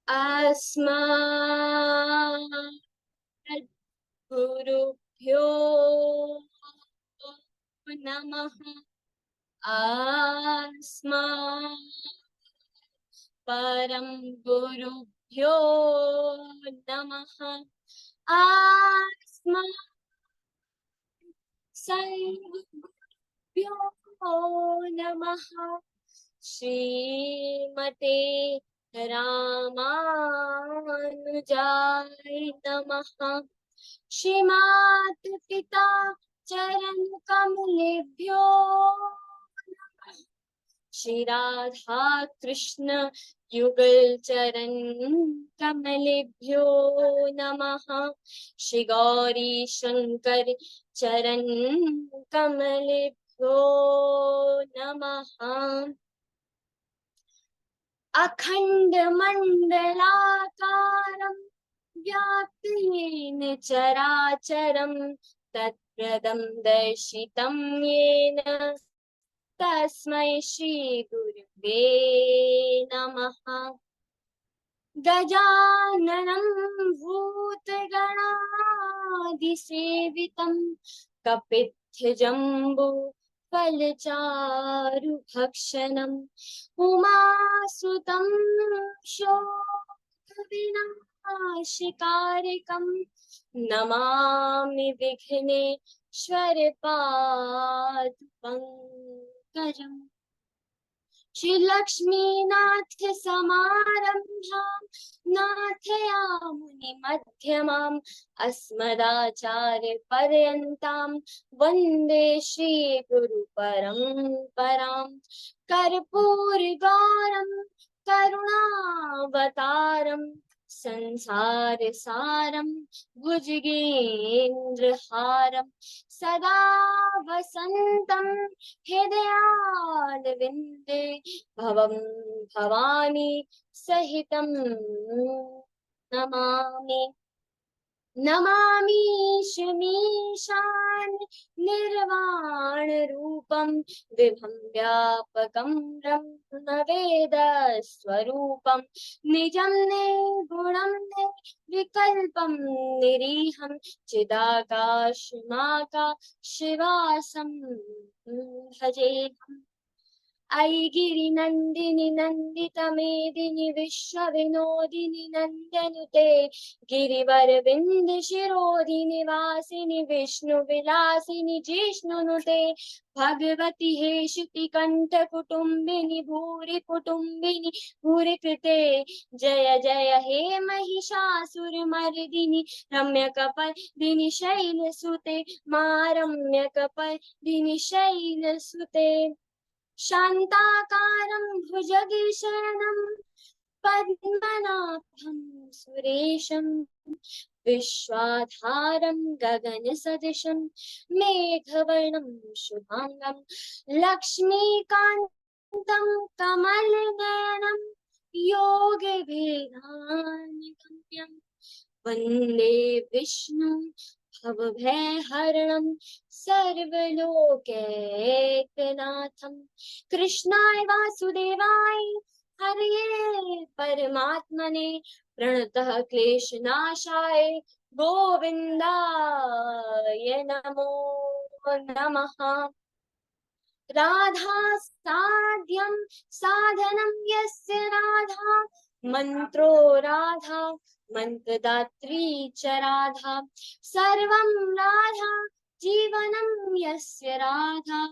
अस्मद्गुरुभ्यो नमः। अस्मत् परम गुरुभ्यो नमः। अस्मत् सर्वगुरुभ्यो नमः। श्रीमते रामानुजाय नमः। श्रीमात् पिता चरण कमलेभ्यो नमः। श्री राधा कृष्ण युगल चरण कमलेभ्यो नमः। श्री गौरी शंकर चरण कमलेभ्यो नमः। अखंड मंडलाकारं व्याप्तं चराचरं तत्प्रदं दर्शितं येन तस्मै श्री गुरुवे नमः। गजाननं भूतगणादिसेवितं कपित्थजम्बो फलचारुभक्षणम् उमासुतं शोकविनाशकारिकं नमामि विघ्नेश्वर पादपङ्कजम्। श्री लक्ष्मीनाथ समारंभां नाथयामुनि मध्यमाम् अस्मदाचार्य पर्यन्तां वन्दे श्री गुरु परम्पराम्। कर्पूरगौरं करुणावतारं संसार सारं भुजगेन्द्रहारं सदा वसन्तं हृदयारविन्दे भवं भवानी सहितं नमामि। नमामि शमीशान निर्वाण रूपं विभं व्यापकं ब्रह्मवेद स्वरूपं निजं निर्गुणं निर्विकल्पं निरीहं चिदाकाशमाकाशवासं भजेऽहम्। ऐ गिरिनन्दिनि नन्दित मेदिनि विश्वविनोदिनि नन्दनुते गिरिवरविन्द शिरोधिनि वासिनि विष्णुविलासिनि जिष्णुनुते भगवति हेशितिकण्ठ कुटुम्बिनि भूरि कुटुम्बिनि भूरि कृते जय जय हे महिषासुरमर्दिनि रम्यकपर्दिनि शैलसुते मा रम्यकपर्दिनि शैलसुते। शान्ताकारं भुजगशयनं पद्मनाभं सुरेशं विश्वाधारं गगनसदृशं मेघवर्णं शुभांगं लक्ष्मीकान्तं कमलनयनं योगविधानगम्यं वन्दे विष्णु भवभयहरणं सर्वलोकैकनाथं। कृष्णाय वासुदेवाय हरये परमात्मने प्रणतः क्लेशनाशाय गोविन्दाय नमो नमः। राधा साध्यं साधनं यस्य राधा मंत्रो राधा मंत्रदात्री च राधा सर्वं राधा जीवनं यस्य राधा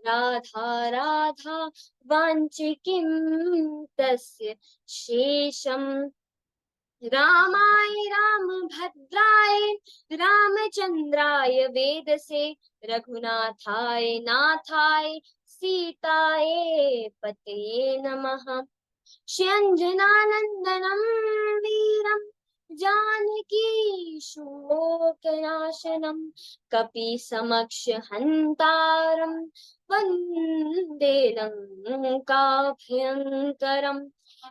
राधा राधा वाञ्छे किं तस्य शेषम्। रामाय रामभद्राय रामचन्द्राय वेदसे रघुनाथाय नाथाय सीताय पतये नमः। श्री अंजनानंदनं वीरं जानकी शोकनाशनं कपीसमक्ष हन्तारं वन्दे लङ्काभयङ्करम्।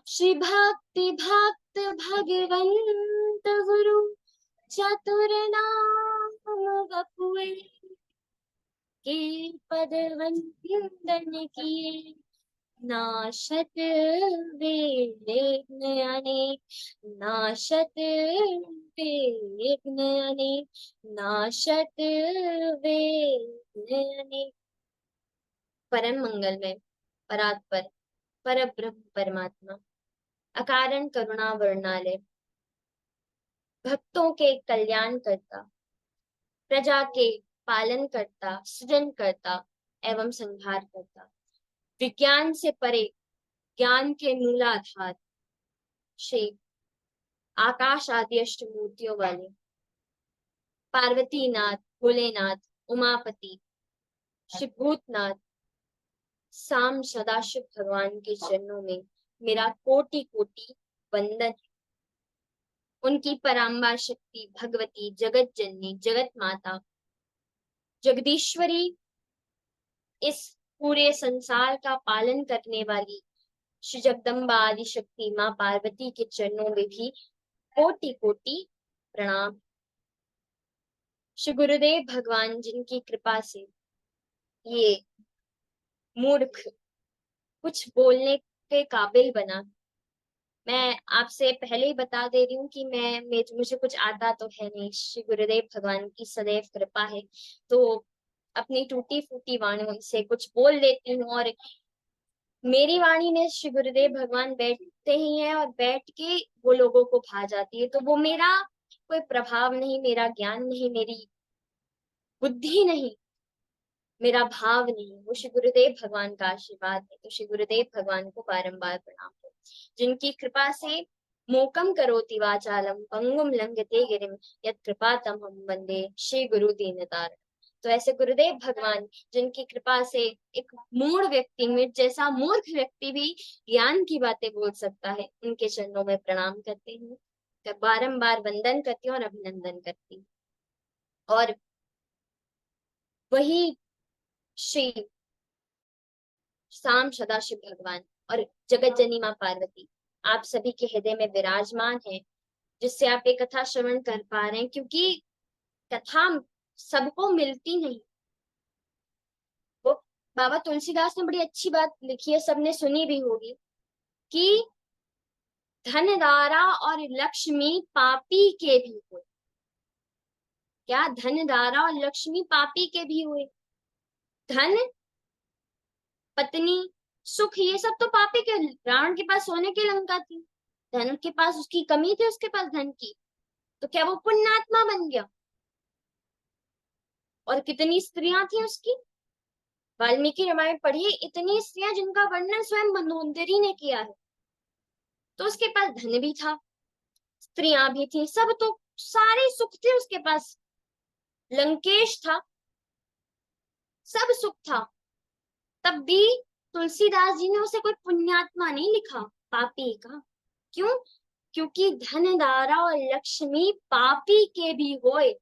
श्री भक्ति भक्त भगवंत गुरु चतुरनाम वपुए के पद वंदन किए नाशत विघ्न अनेक, नाशत विघ्न अनेक, नाशत विघ्न अनेक। परम मंगलमय, परात्पर, पर ब्रह्म परमात्मा, अकारण करुणा वर्णालय, भक्तों के कल्याण करता, प्रजा के पालन करता, सृजन करता एवं संहार करता, विज्ञान से परे ज्ञान के मूलाधार, श्री आकाश आदि अष्ट मूर्तियों वाले पार्वती नाथ, भोलेनाथ, उमापति, शिवभूतनाथ, साम सदाशिव भगवान के चरणों में मेरा कोटि कोटि वंदन है। उनकी पराम्बा शक्ति भगवती, जगत जननी, जगत माता, जगदीश्वरी, इस पूरे संसार का पालन करने वाली श्री जगदम्बा आदि शक्ति माँ पार्वती के चरणों में भी कोटि कोटि प्रणाम। श्री गुरुदेव भगवान जिनकी कृपा से ये मूर्ख कुछ बोलने के काबिल बना। मैं आपसे पहले ही बता दे रही हूँ कि मुझे कुछ आता तो है नहीं, श्री गुरुदेव भगवान की सदैव कृपा है, तो अपनी टूटी फूटी वाणी से कुछ बोल लेती हूँ। और मेरी वाणी में श्री गुरुदेव भगवान बैठते ही हैं और बैठ के वो लोगों को भा जाती है। तो वो मेरा कोई प्रभाव नहीं, मेरा ज्ञान नहीं, मेरी बुद्धि नहीं, मेरा भाव नहीं, वो श्री गुरुदेव भगवान का आशीर्वाद है। तो श्री गुरुदेव भगवान को बारंबार प्रणाम हो, जिनकी कृपा से मोकम करोति वाचालम पंगुम लंघते गिरिम यत् कृपातम हम वंदे श्री गुरु दीनतार। तो ऐसे गुरुदेव भगवान जिनकी कृपा से एक मूढ़ व्यक्ति में जैसा मूर्ख व्यक्ति भी ज्ञान की बातें बोल सकता है, उनके चरणों में प्रणाम करते हैं, बारंबार वंदन करती हूँ और अभिनंदन करती हूँ। और वही श्री शाम सदाशिव भगवान और जगत जननी माँ पार्वती आप सभी के हृदय में विराजमान है, जिससे आप ये कथा श्रवण कर पा रहे हैं। क्योंकि कथा सबको मिलती नहीं। वो बाबा तुलसीदास ने बड़ी अच्छी बात लिखी है, सबने सुनी भी होगी, कि धनदारा और लक्ष्मी पापी के भी हुए। क्या धनदारा और लक्ष्मी पापी के भी हुए? धन, पत्नी, सुख, ये सब तो पापी के। रावण के पास सोने की लंका थी, धन के पास उसकी कमी थी, उसके पास धन की, तो क्या वो पुण्यात्मा बन गया? और कितनी स्त्रियां थी उसकी, वाल्मीकि रामायण पढ़िए, इतनी स्त्रियां जिनका वर्णन स्वयं मनवंतरी ने किया है। तो उसके पास धन भी था, स्त्रियां भी थी, सब तो सारे सुख थे उसके पास, लंकेश था, सब सुख था। तब भी तुलसीदास जी ने उसे कोई पुण्यात्मा नहीं लिखा, पापी का। क्यों? क्योंकि धनदारा और लक्ष्मी पापी के भी होए,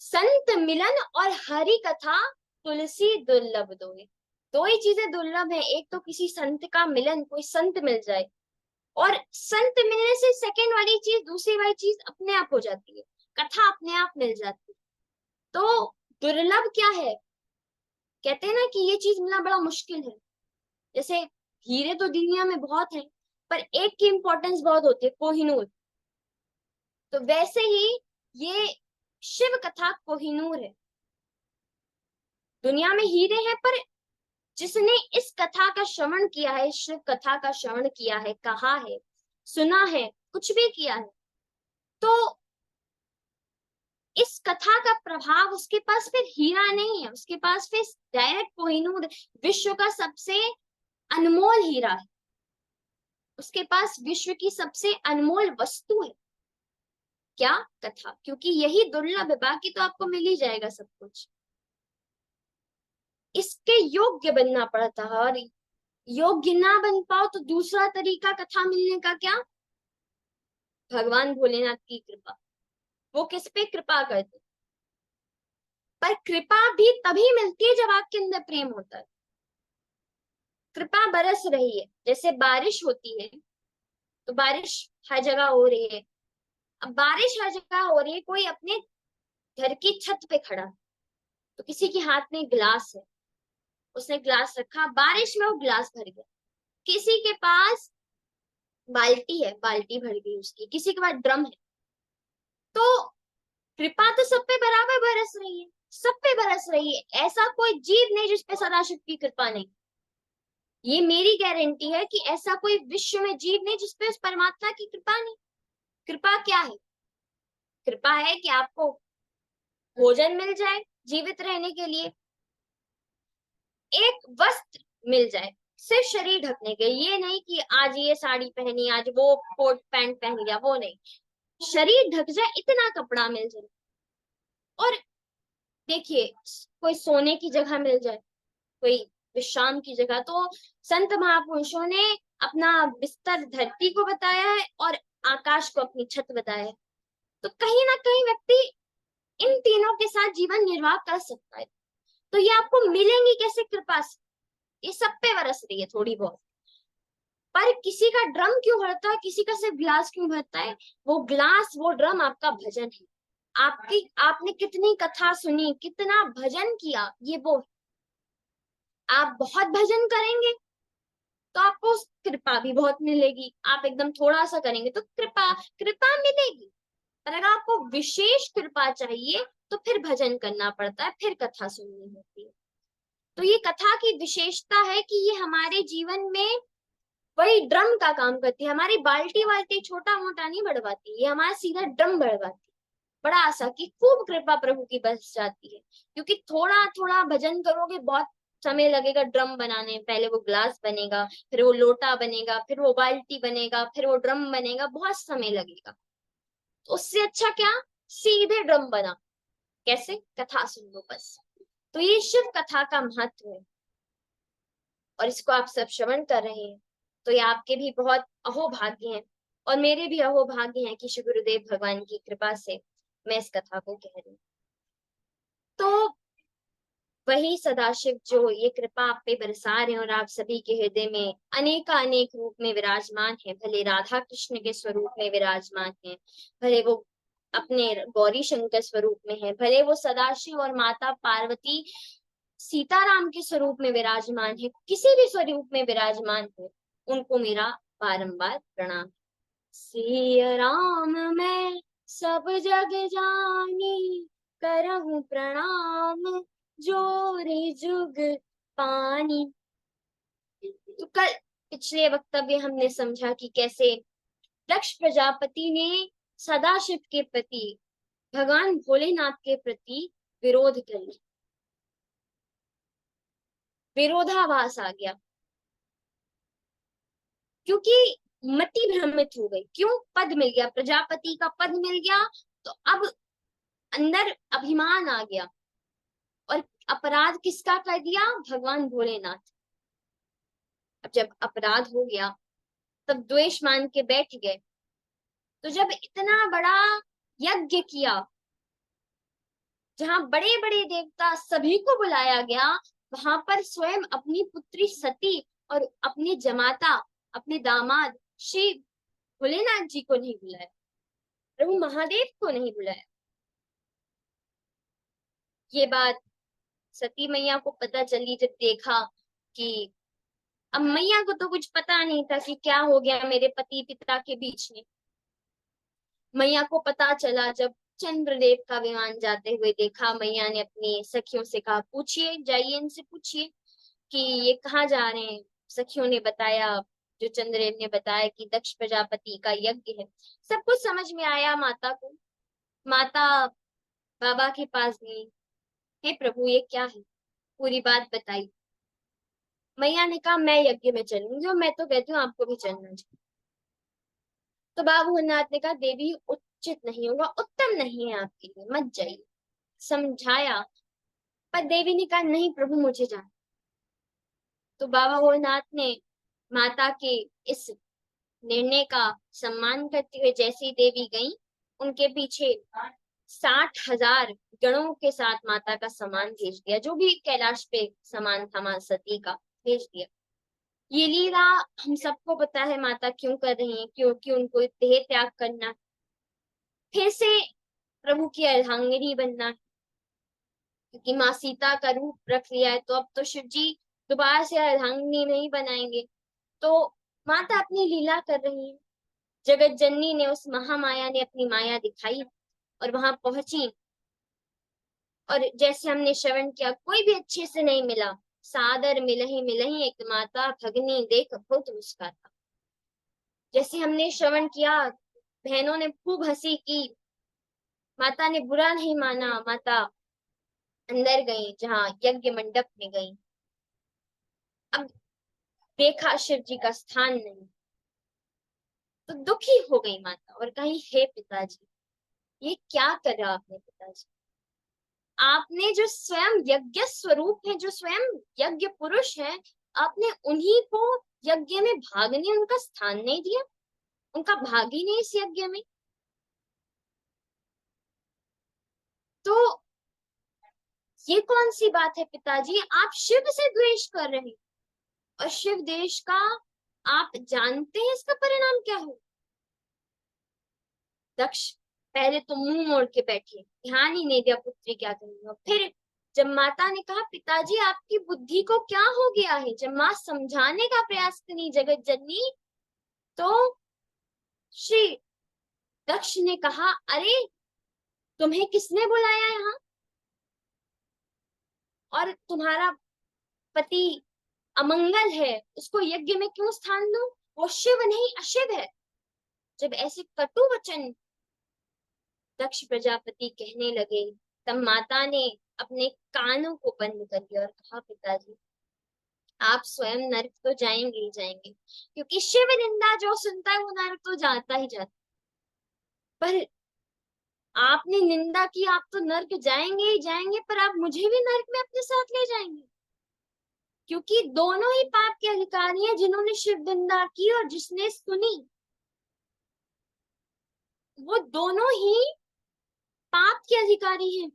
संत मिलन और हरि कथा तुलसी दुर्लभ दोए। दो ही चीजें दुर्लभ है, एक तो किसी संत का मिलन, कोई संत मिल जाए, और संत मिलने से सेकंड वाली चीज, दूसरी वाली चीज अपने आप हो जाती है, कथा अपने आप मिल जाती है। तो दुर्लभ क्या है? कहते हैं ना कि ये चीज मिलना बड़ा मुश्किल है। जैसे हीरे तो दुनिया में बहुत है, पर एक की इंपॉर्टेंस बहुत होती है, कोहिनूर। तो वैसे ही ये शिव कथा कोहिनूर है। दुनिया में हीरे हैं, पर जिसने इस कथा का श्रवण किया है, शिव कथा का श्रवण किया है, कहा है, सुना है, कुछ भी किया है, तो इस कथा का प्रभाव उसके पास फिर हीरा नहीं है, उसके पास फिर डायरेक्ट कोहिनूर, विश्व का सबसे अनमोल हीरा है, उसके पास विश्व की सबसे अनमोल वस्तु है। क्या? कथा। क्योंकि यही दुर्लभ है, बाकी तो आपको मिल ही जाएगा सब कुछ। इसके योग्य बनना पड़ता है, और योग्य ना बन पाओ तो दूसरा तरीका कथा मिलने का क्या? भगवान भोलेनाथ की कृपा। वो किस पे कृपा करते? पर कृपा भी तभी मिलती है जब आपके अंदर प्रेम होता है। कृपा बरस रही है, जैसे बारिश होती है, तो बारिश हर जगह हो रही है। अब बारिश हर जगह हो रही है, कोई अपने घर की छत पे खड़ा है, तो किसी के हाथ में गिलास है, उसने ग्लास रखा, बारिश में वो ग्लास भर गया। किसी के पास बाल्टी है, बाल्टी भर गई उसकी, किसी के पास ड्रम है। तो कृपा तो सब पे बराबर बरस रही है, सब पे बरस रही है। ऐसा कोई जीव नहीं जिसपे सदाशिव की कृपा नहीं। ये मेरी गारंटी है कि ऐसा कोई विश्व में जीव नहीं जिसपे उस परमात्मा की कृपा नहीं। कृपा क्या है? कृपा है कि आपको भोजन मिल जाए जीवित रहने के लिए, एक वस्त्र मिल जाए सिर्फ शरीर ढकने के। ये नहीं कि आज ये साड़ी पहनी, आज वो कोट पैंट पहन लिया, वो नहीं। शरीर ढक जाए इतना कपड़ा मिल जाए। और देखिए, कोई सोने की जगह मिल जाए, कोई विश्राम की जगह। तो संत महापुरुषों ने अपना बिस्तर धरती को बताया है और आकाश को अपनी छत बताया है। तो कहीं ना कहीं व्यक्ति इन तीनों के साथ जीवन निर्वाह कर सकता है। तो ये आपको मिलेंगी कैसे? कृपा से। ये सब पे बरस रही है थोड़ी बहुत। पर किसी का ड्रम क्यों भरता है, किसी का सिर्फ ग्लास क्यों भरता है? वो ग्लास, वो ड्रम आपका भजन है। आपने कितनी कथा सुनी, कितना भजन किया, ये वो है। आप बहुत भजन करेंगे तो आपको कृपा भी बहुत मिलेगी। आप एकदम थोड़ा सा करेंगे तो कृपा कृपा मिलेगी। पर अगर आपको विशेष कृपा चाहिए तो फिर भजन करना पड़ता है, फिर कथा सुननी होती है। तो ये कथा की विशेषता है कि ये हमारे जीवन में वही ड्रम का काम करती है। हमारी बाल्टी वाल्टी छोटा मोटा नहीं बढ़वाती, ये हमारा सीधा ड्रम बढ़वाती है। बड़ा आशा की खूब कृपा प्रभु की बरस जाती है। क्योंकि थोड़ा थोड़ा भजन करोगे, बहुत समय लगेगा ड्रम बनाने में। पहले वो ग्लास बनेगा, फिर वो लोटा बनेगा, फिर वो बाल्टी बनेगा, फिर वो ड्रम बनेगा, बहुत समय लगेगा। तो उससे अच्छा क्या, सीधे ड्रम बना। कैसे? कथा सुन लो बस। तो ये शिव कथा का महत्व है और इसको आप सब श्रवण कर रहे हैं। तो ये आपके भी बहुत अहोभाग्य हैं और मेरे भी अहोभाग्य हैं कि श्री गुरुदेव भगवान की कृपा से मैं इस कथा को कह रही हूँ। तो वही सदाशिव जो ये कृपा आप पे बरसा रहे हैं और आप सभी के हृदय में अनेक रूप में विराजमान है। भले राधा कृष्ण के स्वरूप में विराजमान है, भले वो अपने गौरी शंकर स्वरूप में है, भले वो सदाशिव और माता पार्वती सीताराम के स्वरूप में विराजमान है, किसी भी स्वरूप में विराजमान हो, उनको मेरा बारंबार प्रणाम। सिया राम मैं सब जग जानी, करहूं प्रणाम जोरी जुग पानी। तो कल पिछले वक्तव्य हमने समझा कि कैसे दक्ष प्रजापति ने सदाशिव के प्रति, भगवान भोलेनाथ के प्रति विरोध कर लिया, विरोधाभास आ गया। क्योंकि मति भ्रमित हो गई। क्यों? पद मिल गया, प्रजापति का पद मिल गया, तो अब अंदर अभिमान आ गया और अपराध किसका कर दिया? भगवान भोलेनाथ। अब जब अपराध हो गया तब द्वेष मान के बैठ गए। तो जब इतना बड़ा यज्ञ किया, जहां बड़े बड़े देवता सभी को बुलाया गया, वहां पर स्वयं अपनी पुत्री सती और अपने जमाता, अपने दामाद श्री भोलेनाथ जी को नहीं बुलाया, प्रभु महादेव को नहीं बुलाया। ये बात सती मैया को पता चली जब देखा कि, अब मैया को तो कुछ पता नहीं था कि क्या हो गया मेरे पति पिता के बीच में। मैया को पता चला जब चंद्रदेव का विमान जाते हुए देखा। मैया ने अपनी सखियों से कहा, पूछिए, जाइए इनसे पूछिए कि ये कहाँ जा रहे हैं। सखियों ने बताया, जो चंद्रदेव ने बताया कि दक्ष प्रजापति का यज्ञ है। सब कुछ समझ में आया माता को। माता बाबा के पास गई, हे प्रभु ये क्या है, पूरी बात बताई। मैया ने कहा, मैं यज्ञ में चलूंगी और मैं तो कहती हूँ आपको भी चलना चाहिए। तो बाबू नाथ ने कहा, देवी उचित नहीं होगा, उत्तम नहीं है आपके लिए, मत जाइए। समझाया, पर देवी ने कहा, नहीं प्रभु मुझे जाना। तो बाबा भोलेनाथ ने माता के इस निर्णय का सम्मान करते हुए जैसे ही देवी गई, उनके पीछे 60,000 गणों के साथ माता का सामान भेज दिया। जो भी कैलाश पे सामान था मां सती का, भेज दिया। ये लीला हम सबको पता है माता क्यों कर रही है, क्योंकि उनको देह त्याग करना, फिर से प्रभु की अर्धांगिनी बनना। क्योंकि माँ सीता का रूप रख लिया है, तो अब तो शिव जी दोबारा से अर्धांगिनी नहीं बनाएंगे। तो माता अपनी लीला कर रही है। जगत जननी ने, उस महामाया ने अपनी माया दिखाई और वहां पहुंची। और जैसे हमने श्रवण किया, कोई भी अच्छे से नहीं मिला। सादर मिलही मिलही एक माता, भगनी देख बहुत मुस्काता। जैसे हमने श्रवण किया, बहनों ने खूब हंसी की, माता ने बुरा नहीं माना। माता अंदर गई, जहाँ यज्ञ मंडप में गई। अब देखा शिव जी का स्थान नहीं, तो दुखी हो गई माता और कही, हे पिताजी, ये क्या करा आपने पिताजी? आपने जो स्वयं यज्ञ स्वरूप है, जो स्वयं यज्ञ पुरुष है, आपने उन्हीं को यज्ञ में भागने उनका स्थान नहीं दिया, उनका भाग ही नहीं इस यज्ञ में। तो ये कौन सी बात है पिताजी? आप शिव से द्वेष कर रहे हैं, और शिव देश का आप जानते हैं इसका परिणाम क्या हो। दक्ष पहले तो मुंह मोड़ के बैठे, ध्यान ही नहीं दिया पुत्री क्या करेंगे। और फिर जब माता ने कहा, पिताजी आपकी बुद्धि को क्या हो गया है, जब माँ समझाने का प्रयास करी जगत जननी, तो श्री दक्ष ने कहा, अरे तुम्हें किसने बुलाया यहाँ, और तुम्हारा पति अमंगल है, उसको यज्ञ में क्यों स्थान दो, वो शिव नहीं अशिव है। जब ऐसे कटु वचन दक्ष प्रजापति कहने लगे, तब माता ने अपने कानों को बंद कर दिया और कहा, पिताजी आप स्वयं नरक तो जाएंगे ही जाएंगे, क्योंकि शिव निंदा जो सुनता है वो नरक तो जाता ही जाता। पर आपने निंदा की, आप तो नरक जाएंगे ही जाएंगे, पर आप मुझे भी नरक में अपने साथ ले जाएंगे, क्योंकि दोनों ही पाप के अधिकारी हैं, जिन्होंने शिव निंदा की और जिसने सुनी, वो दोनों ही पाप के अधिकारी हैं,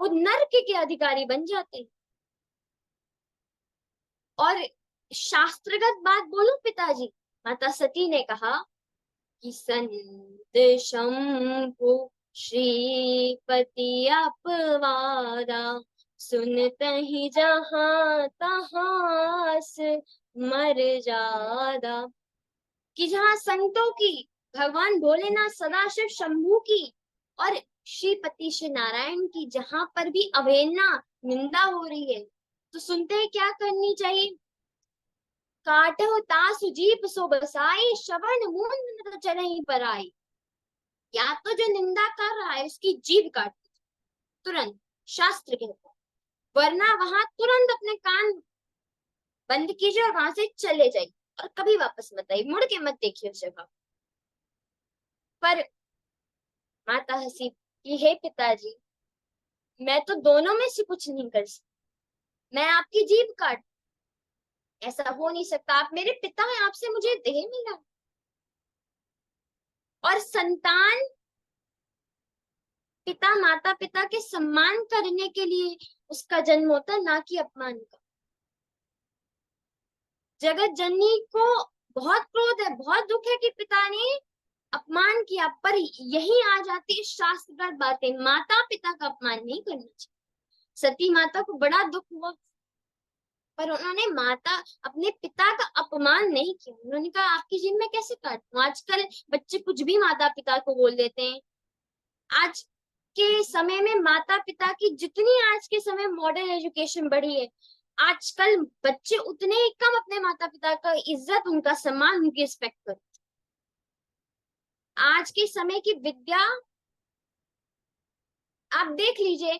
वो नरक के अधिकारी बन जाते हैं। और शास्त्रगत बात बोलूं पिताजी, माता सती ने कहा कि संत शंभु श्रीपति अपवारा, सुनते जहां तहां से मर जादा। कि जहां संतों की, भगवान भोलेनाथ सदाशिव शंभु की और श्रीपति श्री नारायण की जहां पर भी अवहेलना निंदा हो रही है, तो सुनते हैं क्या करनी चाहिए? काटो तासु जीभ सो बसाई, श्रवण मूंद न चरहि पराई। या तो जो निंदा कर रहा है उसकी जीभ काट तुरंत, शास्त्र कहता है, वरना वहां तुरंत अपने कान बंद कीजिए और वहां से चले जाइए, और कभी वापस मत आइए, मुड़ के मत देखिए उस जगह पर। माता हंसी कि हे पिताजी, मैं तो दोनों में से कुछ नहीं कर सकती, मैं आपकी जीभ काट, ऐसा हो नहीं सकता, आप मेरे पिता हैं, आपसे मुझे देह मिला। और संतान पिता माता पिता के सम्मान करने के लिए उसका जन्म होता, ना कि अपमान का। जगत जननी को बहुत क्रोध है, बहुत दुख है कि पिता ने अपमान किया, पर यही आ जाती है शास्त्रगत बातें, माता पिता का अपमान नहीं करना चाहिए। सती माता को बड़ा दुख हुआ, पर उन्होंने माता अपने पिता का अपमान नहीं किया। उन्होंने कहा, आपकी जीभ में कैसे काटूं? आजकल बच्चे कुछ भी माता पिता को बोल देते हैं। आज के समय में माता पिता की जितनी आज के समय मॉडर्न एजुकेशन बढ़ी है, आजकल बच्चे उतने ही कम अपने माता पिता का इज्जत, उनका सम्मान, उनकी रिस्पेक्ट करते। आज के समय की विद्या आप देख लीजिए,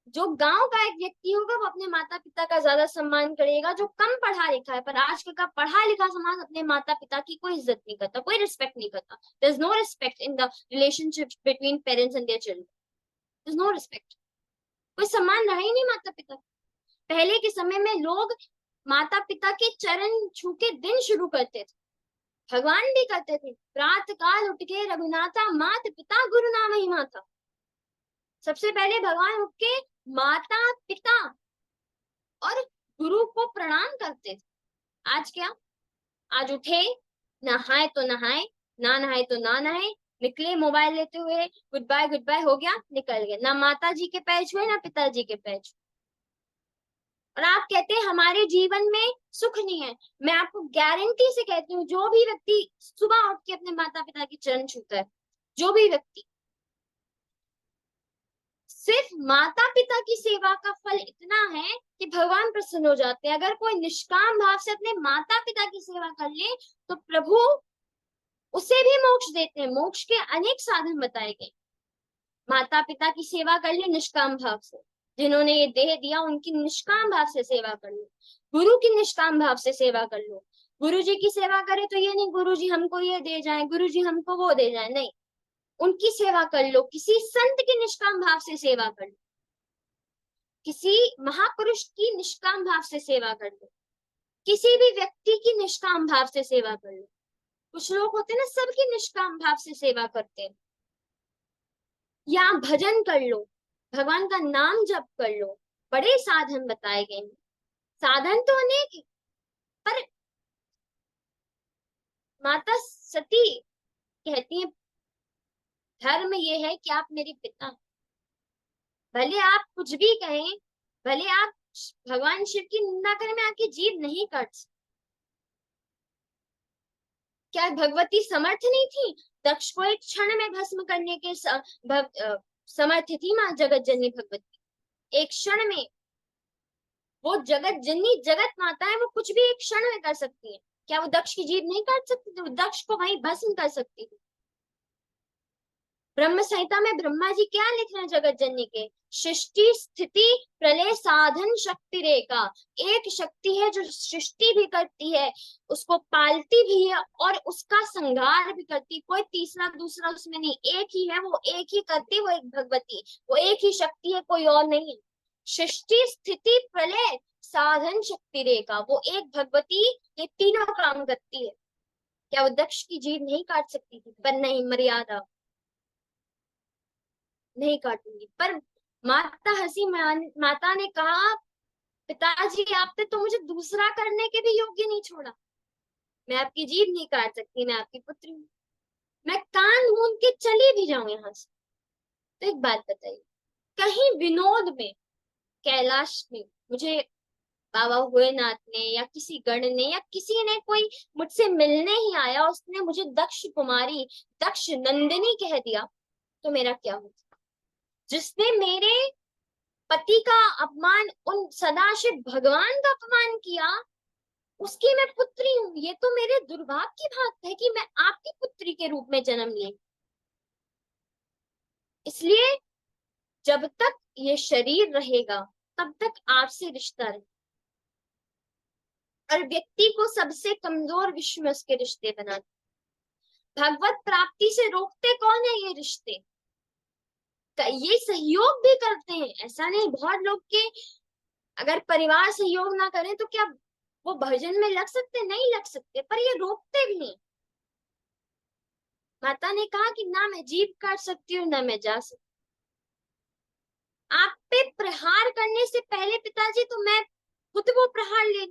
जो गांव का एक व्यक्ति होगा वो अपने माता पिता का ज्यादा सम्मान करेगा, जो कम पढ़ा लिखा है। पर आजकल का पढ़ा लिखा समाज अपने माता पिता की कोई इज्जत नहीं करता, कोई रिस्पेक्ट नहीं करता। There is no respect in the relationship between parents and their children, there is no respect, कोई सम्मान रहा ही नहीं माता पिता। पहले के समय में लोग माता पिता के चरण छू के दिन शुरू करते थे, भगवान भी करते थे, प्रातः काल उठ के रघुनाथा मात पिता गुरु नाम ही माता। सबसे पहले भगवान उठ के माता पिता और गुरु को प्रणाम करते थे। आज क्या? आज उठे, नहाए तो नहाए, ना नहाए तो ना नहाए, निकले मोबाइल लेते हुए, गुड बाय हो गया, निकल गए, ना माता जी के पैर छुए ना पिताजी के पैर छुए। और आप कहते हैं हमारे जीवन में सुख नहीं है। मैं आपको गारंटी से कहती हूँ, जो भी व्यक्ति सुबह उठ के अपने माता पिता के चरण छूता है, जो भी व्यक्ति, सिर्फ माता पिता की सेवा का फल इतना है कि भगवान प्रसन्न हो जाते हैं। अगर कोई निष्काम भाव से अपने माता पिता की सेवा कर ले तो प्रभु उसे भी मोक्ष देते हैं। मोक्ष के अनेक साधन बताए गए। माता पिता की सेवा कर ले निष्काम भाव से, जिन्होंने ये देह दिया उनकी निष्काम भाव से सेवा कर लो। गुरु की निष्काम भाव से सेवा कर लो। गुरु जी की सेवा करे तो ये नहीं गुरु जी हमको ये दे जाए, गुरु जी हमको वो दे जाए, नहीं, उनकी सेवा कर लो। किसी संत की निष्काम भाव से सेवा कर लो, किसी महापुरुष की निष्काम भाव से सेवा कर लो, किसी भी व्यक्ति की निष्काम भाव से सेवा कर लो। कुछ लोग होते हैं ना, सबकी निष्काम भाव से सेवा करते हैं। या भजन कर लो, भगवान का नाम जप कर लो। बड़े साधन बताए गए हैं, साधन तो अनेक, पर माता सती कहती है धर्म ये है कि आप मेरे पिता हैं। भले आप कुछ भी कहें, भले आप भगवान शिव की निंदा करें, मैं आपकी जीभ नहीं काट सकती। क्या भगवती समर्थ नहीं थी? दक्ष को एक क्षण में भस्म करने के समर्थ थी माँ जगत जननी भगवती। एक क्षण में, वो जगत जननी जगत माता है, वो कुछ भी एक क्षण में कर सकती है। क्या वो दक्ष की जीभ नहीं काट सकती थी? वो दक्ष को वहीं भस्म कर सकती थी। ब्रह्म संहिता में ब्रह्मा जी क्या लिख रहे हैं जगत जननी के? सृष्टि स्थिति प्रलय साधन शक्ति रेखा। एक शक्ति है जो सृष्टि भी करती है, उसको पालती भी है और उसका संहार भी करती। कोई तीसरा दूसरा उसमें नहीं, एक ही है, वो एक ही करती, वो एक भगवती, वो एक ही शक्ति है, कोई और नहीं है। सृष्टि स्थिति प्रलय साधन शक्ति रेखा, वो एक भगवती ये तीनों काम करती है। क्या वो दक्ष की जीभ नहीं काट सकती थी? पर नहीं, मर्यादा नहीं काटूंगी। पर माता माता ने कहा पिताजी आपने तो मुझे दूसरा करने के भी योग्य नहीं छोड़ा, मैं आपकी जीभ नहीं काट सकती, मैं आपकी पुत्री हूँ, मैं कान मूंद के चली भी जाऊं यहाँ से। तो एक बात बताइए, कहीं विनोद में, कैलाश में मुझे बाबा हुएनाथ ने या किसी गण ने या किसी ने कोई मुझसे मिलने ही आया, उसने मुझे दक्ष कुमारी दक्ष नंदिनी कह दिया, तो मेरा क्या होता? जिसने मेरे पति का अपमान, उन सदाशिव भगवान का अपमान किया, उसकी मैं पुत्री हूं। ये तो मेरे दुर्भाग्य की बात है कि मैं आपकी पुत्री के रूप में जन्म ली। इसलिए जब तक ये शरीर रहेगा तब तक आपसे रिश्ता रहे। और व्यक्ति को सबसे कमजोर विश्व में उसके रिश्ते बनाते। भगवत प्राप्ति से रोकते कौन है? ये रिश्ते। ये सहयोग भी करते हैं, ऐसा नहीं। बहुत लोग के अगर परिवार सहयोग ना करे तो क्या वो भजन में लग सकते? नहीं लग सकते, पर ये रोकते भी नहीं। माता ने कहा कि ना मैं जीभ काट सकती हूँ ना मैं जा सकती। आप पे प्रहार करने से पहले पिताजी तो मैं खुद वो प्रहार ले,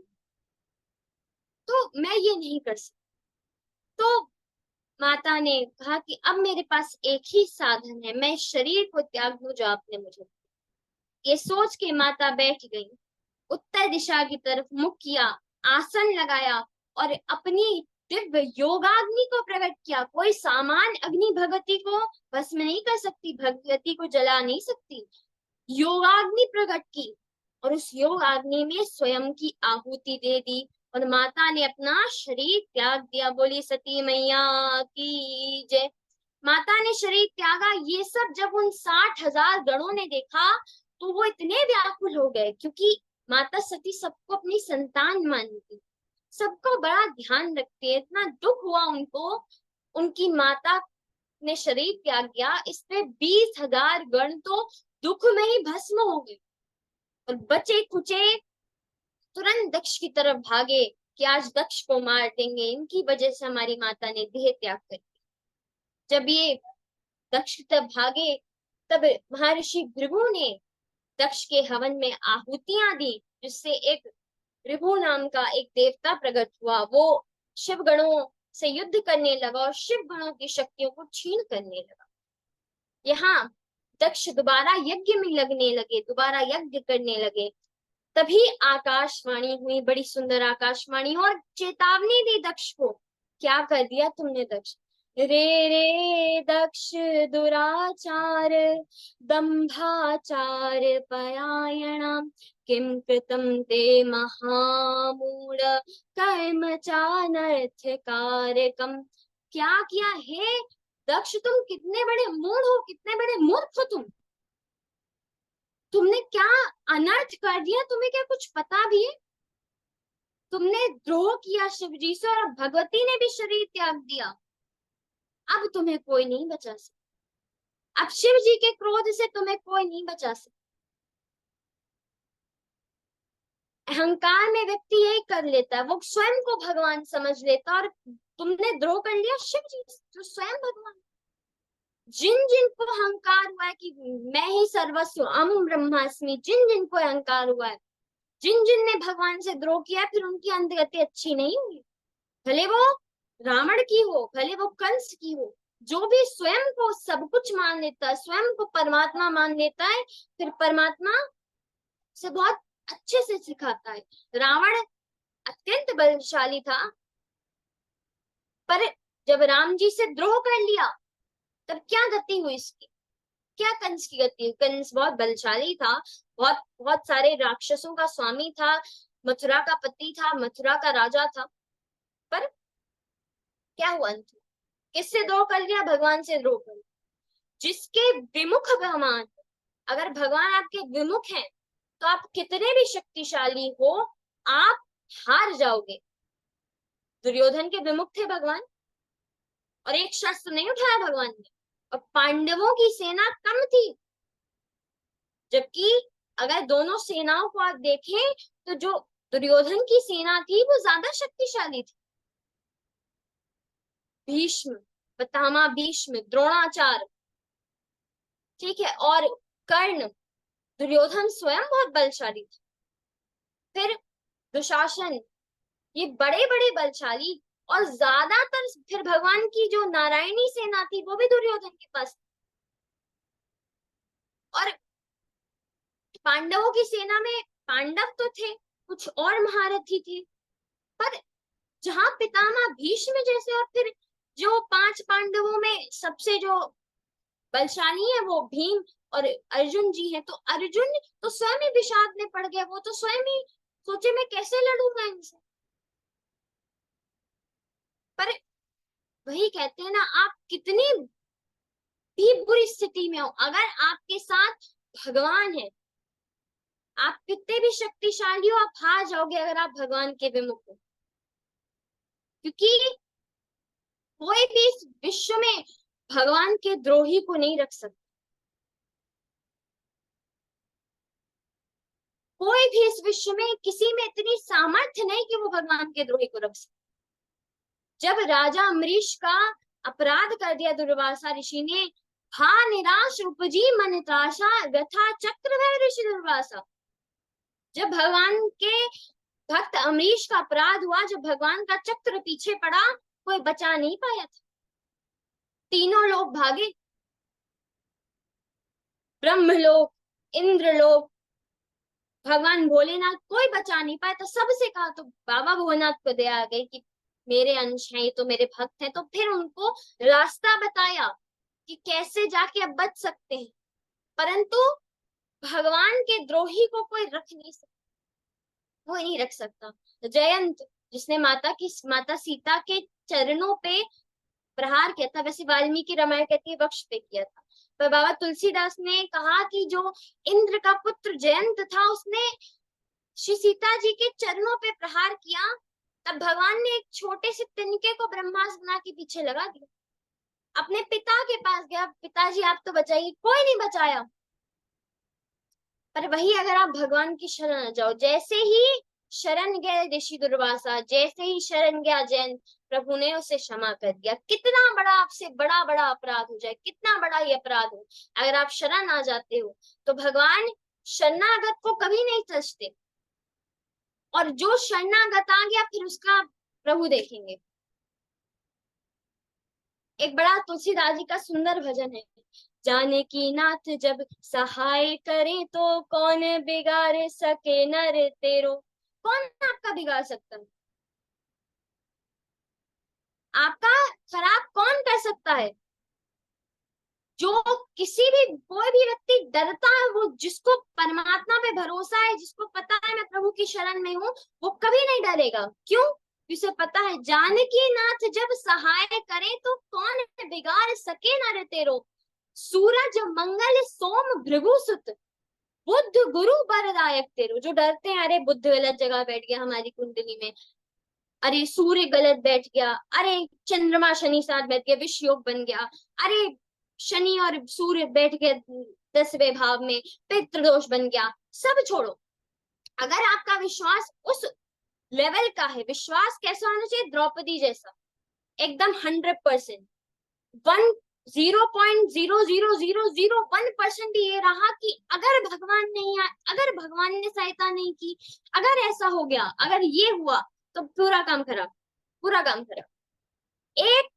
तो मैं ये नहीं कर सकती। तो माता ने कहा कि अब मेरे पास एक ही साधन है, मैं शरीर को त्याग दूं जो आपने मुझे दिया। ये सोच के माता बैठ गई, उत्तर दिशा की तरफ मुख किया, आसन लगाया और अपनी दिव्य योगाग्नि को प्रकट किया। कोई सामान अग्नि भगवती को भस्म नहीं कर सकती, भगवती को जला नहीं सकती। योगाग्नि प्रकट की और उस योगाग्नि में स्वयं की आहुति दे दी और माता ने अपना शरीर त्याग दिया। बोली सती मैया की जय। माता ने शरीर त्यागा। ये सब जब उन 60,000 गणों ने देखा तो वो इतने व्याकुल हो गए, क्योंकि माता सती सबको अपनी संतान मानती, सबको बड़ा ध्यान रखती है। इतना दुख हुआ उनको, उनकी माता ने शरीर त्याग दिया। इसमें 20,000 गण तो दुख में ही भस्म हो गए और बचे कुचे तुरंत दक्ष की तरफ भागे कि आज दक्ष को मार देंगे, इनकी वजह से हमारी माता ने देह त्याग कर दिया। जब ये दक्ष की तरफ भागे तब महर्षि भृगु ने दक्ष के हवन में आहुतियां दी, जिससे एक भृगु नाम का एक देवता प्रकट हुआ। वो शिव गणों से युद्ध करने लगा और शिव गणों की शक्तियों को छीन करने लगा। यहाँ दक्ष दोबारा यज्ञ में लगने लगे, दोबारा यज्ञ करने लगे। तभी आकाशवाणी हुई, बड़ी सुंदर आकाशवाणी, और चेतावनी दी दक्ष को। क्या कर दिया तुमने दक्ष? रे रे दक्ष दुराचार दंभाचार परायणा किम कृतं ते महामूढ़ कर्म चानर्थ कारकम। क्या किया हे दक्ष, तुम कितने बड़े मूढ़ हो, कितने बड़े मूर्ख हो तुमने क्या अनर्थ कर दिया, तुम्हें क्या कुछ पता भी है? तुमने द्रोह किया शिव जी से, और भगवती ने भी शरीर त्याग दिया। अब तुम्हें कोई नहीं बचा सकता, अब शिव जी के क्रोध से तुम्हें कोई नहीं बचा सकता। अहंकार में व्यक्ति यही कर लेता है, वो स्वयं को भगवान समझ लेता, और तुमने द्रोह कर लिया शिव जी जो स्वयं भगवान। जिन जिनको अहंकार हुआ है कि मैं ही सर्वस्व अहम ब्रह्मास्मि, जिन जिनको अहंकार हुआ है, जिन जिन ने भगवान से द्रोह किया, फिर उनकी अंतगति अच्छी नहीं हुई। भले वो रावण की हो, भले वो कंस की हो, जो भी स्वयं को सब कुछ मान लेता है, स्वयं को परमात्मा मान लेता है, फिर परमात्मा से बहुत अच्छे से सिखाता है। रावण अत्यंत बलशाली था, पर जब राम जी से द्रोह कर लिया, तब क्या गति हुई इसकी? क्या कंस की गति? कंस बहुत बलशाली था, बहुत बहुत सारे राक्षसों का स्वामी था, मथुरा का पति था, मथुरा का राजा था, पर क्या हुआ अंत में? किससे द्रोह कर लिया? भगवान से द्रोह कर लिया। जिसके विमुख भगवान, अगर भगवान आपके विमुख हैं, तो आप कितने भी शक्तिशाली हो, आप हार जाओगे। दुर्योधन के विमुख थे भगवान, और एक शस्त्र नहीं उठाया भगवान ने, और पांडवों की सेना कम थी, जबकि अगर दोनों सेनाओं को आप देखें, तो जो दुर्योधन की सेना थी वो ज्यादा शक्तिशाली थी। भीष्म, पितामह भीष्म, द्रोणाचार्य, ठीक है, और कर्ण, दुर्योधन स्वयं बहुत बलशाली था, फिर दुशासन, ये बड़े बड़े बलशाली, और ज्यादातर फिर भगवान की जो नारायणी सेना थी वो भी दुर्योधन के पास। और पांडवों की सेना में पांडव तो थे, कुछ और महारथी थे, पर जहां पितामह भीष्म जैसे, और फिर जो 5 पांडवों में सबसे जो बलशाली है वो भीम और अर्जुन जी हैं, तो अर्जुन तो स्वयं ही विषाद में पड़ गए, वो तो स्वयं ही सोचे मैं कैसे लड़ूंगा इनसे। पर वही कहते हैं ना, आप कितनी भी बुरी स्थिति में हो, अगर आपके साथ भगवान है, आप कितने भी शक्तिशाली हो, आप हार जाओगे अगर आप भगवान के विमुख हो। क्योंकि कोई भी इस विश्व में भगवान के द्रोही को नहीं रख सकता, कोई भी इस विश्व में किसी में इतनी सामर्थ्य नहीं कि वो भगवान के द्रोही को रख सके। जब राजा अम्बरीश का अपराध कर दिया दुर्वासा ऋषि ने, हा निराश उपजी मन त्रासा गथा चक्र भय ऋषि दुर्वासा। जब भगवान के भक्त अम्बरीश का अपराध हुआ, जब भगवान का चक्र पीछे पड़ा, कोई बचा नहीं पाया था, तीनों लोग भागे, ब्रह्मलोक, इंद्रलोक, भगवान भोलेनाथ, कोई बचा नहीं पाया। तो सबसे कहा, तो बाबा भोलेनाथ को दया आ गई कि मेरे अंश हैं, ये तो मेरे भक्त हैं, तो फिर उनको रास्ता बताया कि कैसे जाके अब बच सकते हैं। परंतु भगवान के द्रोही को कोई रख नहीं सकता, वो नहीं रख सकता। जयंत, जिसने माता सीता के चरणों पे प्रहार किया था, वैसे वाल्मीकि रामायण कहती है वक्ष पे किया था, पर बाबा तुलसीदास ने कहा कि जो इंद्र का पुत्र जयंत था, उसने श्री सीता जी के चरणों पे प्रहार किया, तब भगवान ने एक छोटे से तिनके को ब्रह्मास्त्र बना के पीछे लगा दिया, अपने पिता के पास गया, पिताजी आप तो बचाइए, कोई नहीं बचाया। पर वही अगर आप भगवान की शरण जाओ, जैसे ही शरण गए ऋषि दुर्वासा, जैसे ही शरण गया जैन, प्रभु ने उसे क्षमा कर दिया। कितना बड़ा आपसे बड़ा बड़ा अपराध हो जाए, कितना बड़ा ही अपराध हो, अगर आप शरण आ जाते हो, तो भगवान शरणागत को कभी नहीं तजते, और जो शरणागत आ गया फिर उसका प्रभु देखेंगे। एक बड़ा तुलसीदास जी का सुंदर भजन है, जानकी नाथ जब सहाय करे तो कौन बिगाड़ सके नर तेरो। कौन आपका बिगाड़ सकता है? आपका खराब कौन कर सकता है? जो किसी भी कोई भी व्यक्ति डरता है, वो जिसको परमात्मा पे भरोसा है, जिसको पता है मैं प्रभु की शरण में हूँ, वो कभी नहीं डरेगा। क्यों? उसे पता है जानकी नाथ जब सहाय करे तो कौन बिगाड़ सके नर तेरो। सूरज मंगल सोम भृगु सुत, बुद्ध गुरु बरदायक तेरो। जो डरते हैं, अरे बुद्ध गलत जगह बैठ गया हमारी कुंडली में, अरे सूर्य गलत बैठ गया, अरे चंद्रमा शनि साथ बैठ गया विष योग बन गया, अरे शनि और सूर्य बैठ गए 10वें भाव में, पितृदोष बन गया, सब छोड़ो। अगर आपका विश्वास उस लेवल का है, विश्वास कैसा होना चाहिए? द्रौपदी जैसा, एकदम 100%, 0.00001% ये रहा कि अगर भगवान नहीं आए, अगर भगवान ने सहायता नहीं की, अगर ऐसा हो गया, अगर ये हुआ, तो पूरा काम खराब, पूरा काम खराब। एक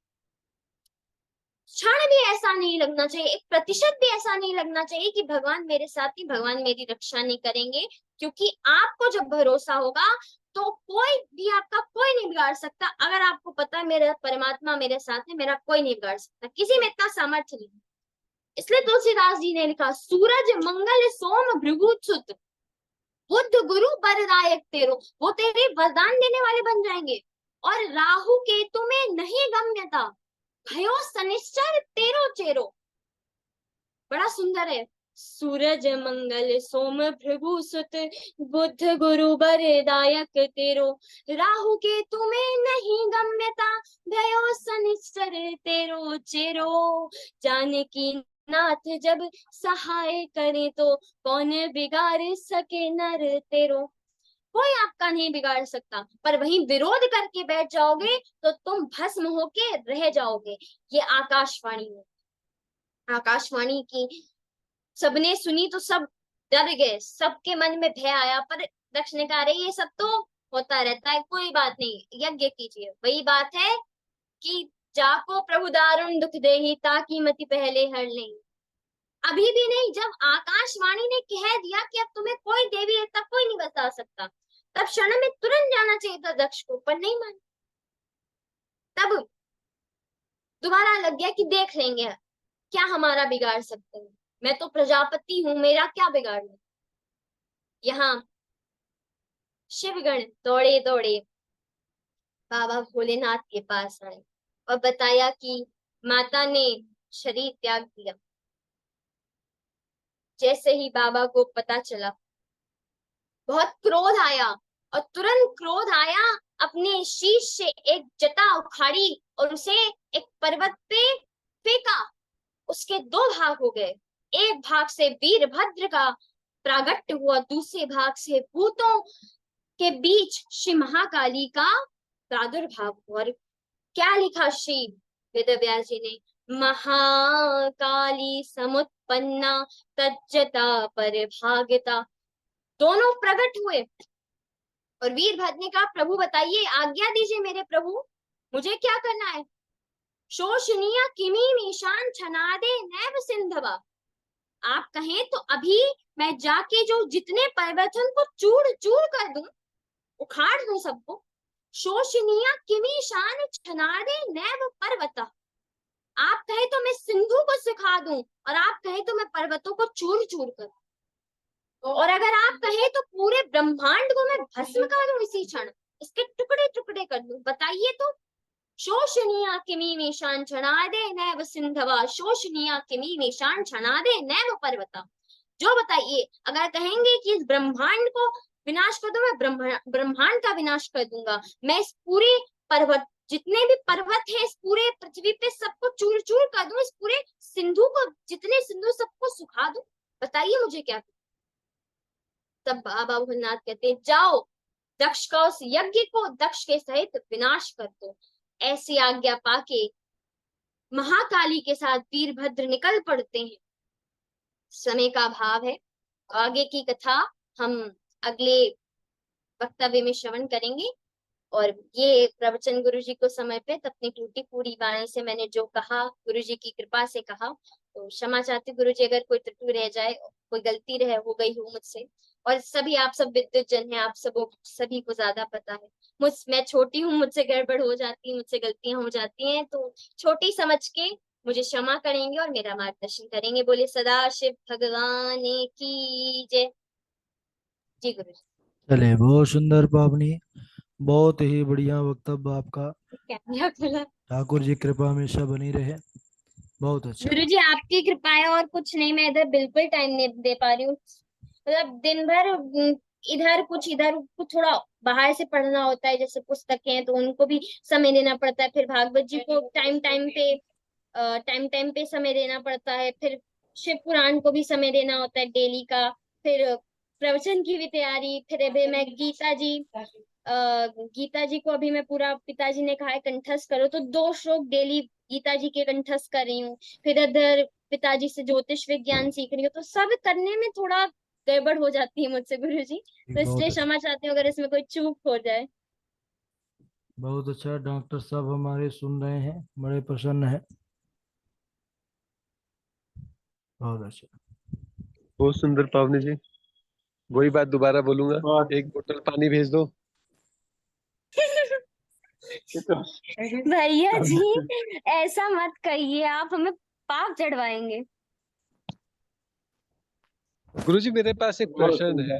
क्षण भी ऐसा नहीं लगना चाहिए, 1% भी ऐसा नहीं लगना चाहिए कि भगवान मेरे साथ ही, भगवान मेरी रक्षा नहीं करेंगे। क्योंकि आपको जब भरोसा होगा तो कोई भी आपका कोई नहीं बिगाड़ सकता। अगर आपको पता है मेरा परमात्मा मेरे साथ है, मेरा कोई नहीं बिगाड़ सकता, किसी में इतना सामर्थ्य नहीं। इसलिए तुलसीदास जी ने लिखा, सूरज मंगल सोम भृगु सुत, बुद्ध गुरु बरदायक तेरो। वो तेरे वरदान देने वाले बन जाएंगे। और राहु केतु में नहीं गम्यता, भयो सनिश्चर तेरो चेरो। बड़ा सुंदर है। सूरज मंगल सोम भृगु सुत, बुद्ध गुरु बरदायक तेरो। राहु केतु में नहीं गम्यता, भयो सनिश्चर तेरो चेरो। जानकी नाथ जब सहाय करे तो कौन बिगाड़ सके नर तेरो। कोई आपका नहीं बिगाड़ सकता, पर वहीं विरोध करके बैठ जाओगे तो तुम भस्म होके रह जाओगे। ये आकाशवाणी है, आकाशवाणी की सबने सुनी तो सब डर गए, सबके मन में भय आया। पर दक्ष ने कहा, अरे ये सब तो होता रहता है, कोई बात नहीं, यज्ञ कीजिए। वही बात है कि जाको प्रभु दारुण दुख देहि, ताकि मति पहले हर ले। अभी भी नहीं, जब आकाशवाणी ने कह दिया कि अब तुम्हें कोई देवी देवता कोई नहीं बता सकता, तब क्षण में तुरंत जाना चाहिए था दक्ष को, पर नहीं मान। तब दोबारा लग गया कि देख लेंगे क्या हमारा बिगाड़ सकते हैं, मैं तो प्रजापति हूं, मेरा क्या बिगाड़ना। यहाँ शिवगण दौड़े दौड़े बाबा भोलेनाथ के पास आए और बताया कि माता ने शरीर त्याग दिया। जैसे ही बाबा को पता चला, बहुत क्रोध आया, और तुरंत क्रोध आया, अपने शीश से एक जटा उखाड़ी और उसे एक पर्वत पे फेंका। उसके दो भाग हो गए, एक भाग से वीरभद्र का प्रागट्य हुआ, दूसरे भाग से भूतों के बीच श्री महाकाली का प्रादुर्भाव हुआ। और क्या लिखा श्री वेदव्यास जी ने, महाकाली समुत्पन्ना तज्जता परिभागिता। दोनों प्रकट हुए और वीरभद्र ने कहा, प्रभु बताइए, आज्ञा दीजिए मेरे प्रभु, मुझे क्या करना है। शोषणीय किमी मीशान छनादे नैव सिंधवा। आप कहें तो अभी मैं जाके जो जितने पर्वत हैं उनको चूर चूर कर दूं, उखाड़ दूं सबको। शोषणीय किमी शान छनादे नैव पर्वता। आप कहे तो मैं सिंधु को सिखा दूं, और आप कहे तो मैं पर्वतों को चूर चूर कर, और अगर आप कहे तो पूरे ब्रह्मांड को मैं भस्म कर दूं इसी क्षण, इसके टुकड़े टुकड़े कर दूं। बताइए तो। शोषणीय किमी निशान छनादे नैव सिंधवा, शोषणीय किमी निशान छनादे नैव पर्वता। जो बताइए, अगर कहेंगे कि इस ब्रह्मांड को विनाश कर दो, मैं ब्रह्मांड का विनाश कर दूंगा। मैं इस पूरे पर्वत, जितने भी पर्वत है इस पूरे पृथ्वी पे, सबको चूर चूर कर दूं, इस पूरे सिंधु को, जितने सिंधु सबको सुखा दूं। बताइए मुझे क्या। तब बाबा भोलेनाथ कहते, जाओ दक्ष का उस यज्ञ को दक्ष के सहित विनाश कर दो। ऐसी आज्ञा पाके महाकाली के साथ वीरभद्र निकल पड़ते हैं। समय का अभाव है, आगे की कथा हम अगले वक्तव्य में श्रवण करेंगे। और ये प्रवचन गुरु जी को समर्पित अपनी टूटी फूटी वाणी से मैंने जो कहा, गुरु जी की कृपा से कहा, तो क्षमा चाहती गुरु जी अगर कोई त्रुटि रह जाए, कोई गलती रह हो गई हो मुझसे। और सभी आप सब विद्युत जन हैं, आप सब सभी को ज्यादा पता है। मैं छोटी हूँ, मुझसे गड़बड़ हो जाती है, मुझसे गलतियां हो जाती हैं, तो छोटी समझ के मुझे क्षमा करेंगे और मेरा मार्गदर्शन करेंगे। बोले सदा शिव भगवान की जय। जी गुरु जी। चले, बहुत सुंदर पावनी, बहुत ही बढ़िया वक्तव्य आपका। कैमरा खुला। ठाकुर जी कृपा हमेशा बनी रहे। बहुत अच्छा। गुरु जी आपकी कृपा है और कुछ नहीं, मैं इधर बिल्कुल टाइम नहीं दे पा रही हूँ। मतलब दिन भर इधर कुछ थोड़ा बाहर से पढ़ना होता है, जैसे पुस्तकें हैं तो उनको भी समय देना पड़ता है, फिर भागवत जी को टाइम टाइम पे समय देना पड़ता है, फिर शिव पुराण को भी समय देना होता है डेली का, फिर प्रवचन की भी तैयारी, फिर अभी मैं गीता जी को अभी मैं पूरा, पिताजी ने कहा है कंठस्थ करो, तो 2 श्लोक डेली गीता जी के कंठस्थ कर रही हूँ। फिर इधर पिताजी से ज्योतिष विज्ञान सीख रही हूँ, तो सब करने में थोड़ा गड़बड़ हो जाती है मुझसे गुरु जी, तो बहुत इसलिए अच्छा, क्षमा चाहती हूँ अगर इसमें कोई चूक हो जाए। बहुत अच्छा। डॉक्टर साहब हमारे सुन रहे हैं, बड़े प्रसन्न है। बहुत अच्छा। बहुत सुंदर पावनी जी। वही बात दोबारा बोलूंगा, एक बोतल पानी भेज दो। भैया जी ऐसा मत कहिए, आप हमें पाप चढ़वाएंगे। गुरुजी मेरे पास एक प्रश्न है।